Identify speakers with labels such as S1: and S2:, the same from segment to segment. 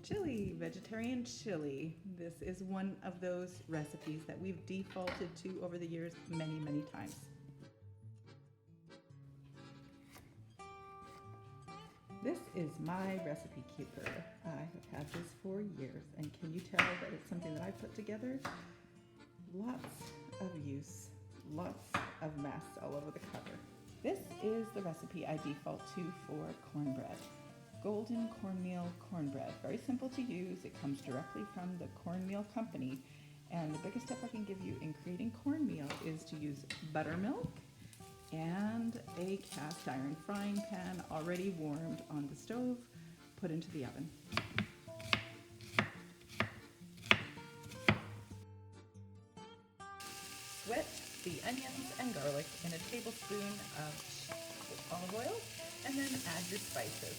S1: Chili, vegetarian chili. This is one of those recipes that we've defaulted to over the years many, many times. This is my recipe keeper. I have had this for years, and can you tell that it's something that I put together? Lots of use, lots of mess all over the cover. This is the recipe I default to for cornbread. Golden cornmeal cornbread. Very simple to use. It comes directly from the cornmeal company. And the biggest tip I can give you in creating cornmeal is to use buttermilk and a cast iron frying pan already warmed on the stove, put into the oven. Wet the onions and garlic in a tablespoon of olive oil, and then add your spices.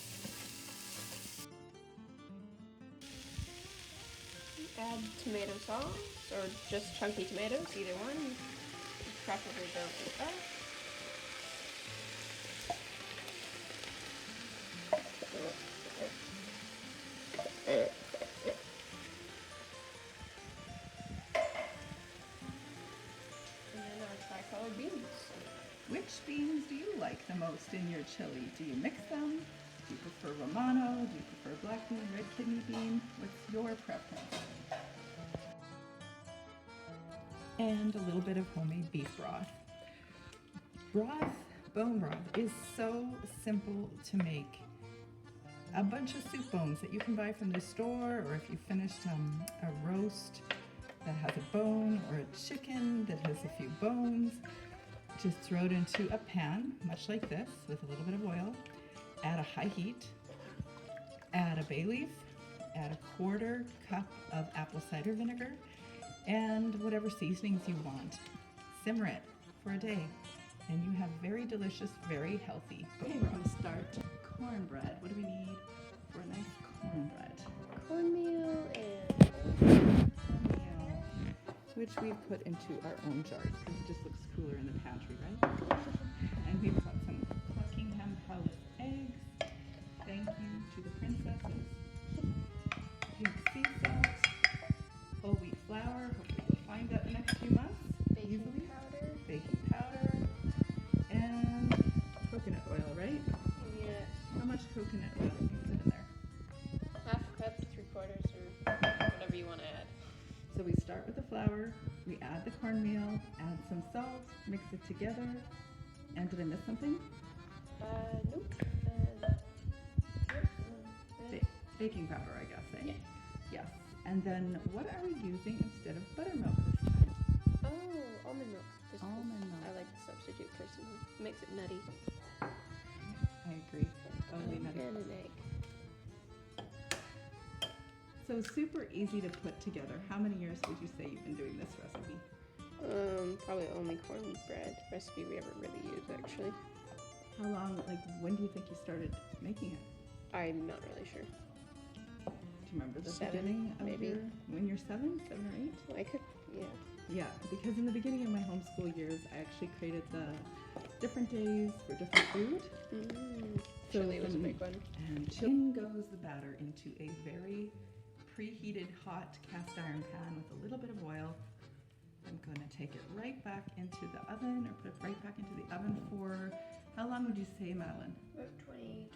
S2: Add tomato sauce, or just chunky tomatoes, either one. Preferably don't eat that. And then our tri-colored beans.
S1: Which beans do you like the most in your chili? Do you mix them? Do you prefer Romano? Do you prefer black bean, red kidney bean? What's your preference? And a little bit of homemade beef broth. Bone broth is so simple to make. A bunch of soup bones that you can buy from the store, or if you finished a roast that has a bone, or a chicken that has a few bones, just throw it into a pan, much like this, with a little bit of oil. Add a high heat, add a bay leaf, add a 1/4 cup of apple cider vinegar, and whatever seasonings you want. Simmer it for a day, and you have very delicious, very healthy bone broth. We're going to start cornbread. What do we need for a nice cornbread?
S2: Cornmeal and
S1: Cornmeal, which we've put into our own jars because it just looks cooler in the pantry, right? And we've got some Buckingham Palace eggs. Thank you to the princesses. Pink sea salt. Whole wheat flour. Hopefully we'll find that in the next few months.
S2: baking powder.
S1: Baking powder. And coconut oil, right?
S2: Yeah.
S1: How much coconut oil do you put in there?
S2: 1/2 cup, 3/4, or whatever you want to add.
S1: So we start with the flour, we add the cornmeal, add some salt, mix it together. And did I miss something?
S2: Nope.
S1: Baking powder, I guess, eh?
S2: Yeah.
S1: Yes. And then what are we using instead of buttermilk this time?
S2: Oh, almond milk. Just 'cause
S1: Almond milk.
S2: I like the substitute personally. It makes it nutty.
S1: I agree. Totally nutty.
S2: And an egg.
S1: So super easy to put together. How many years would you say you've been doing this recipe?
S2: Probably only cornbread recipe we ever really used, actually.
S1: How long, when do you think you started making it?
S2: I'm not really sure.
S1: Do you remember the
S2: 7,
S1: beginning of
S2: maybe.
S1: when you're 7 or 8?
S2: I could, yeah.
S1: Yeah, because in the beginning of my homeschool years, I actually created the different days for different food.
S2: Chili was a big one.
S1: And in goes the batter into a very preheated hot cast iron pan with a little bit of oil. I'm going to take it right back into the oven, or put it right back into the oven for, how long would you say, Madelyn?
S2: About 20,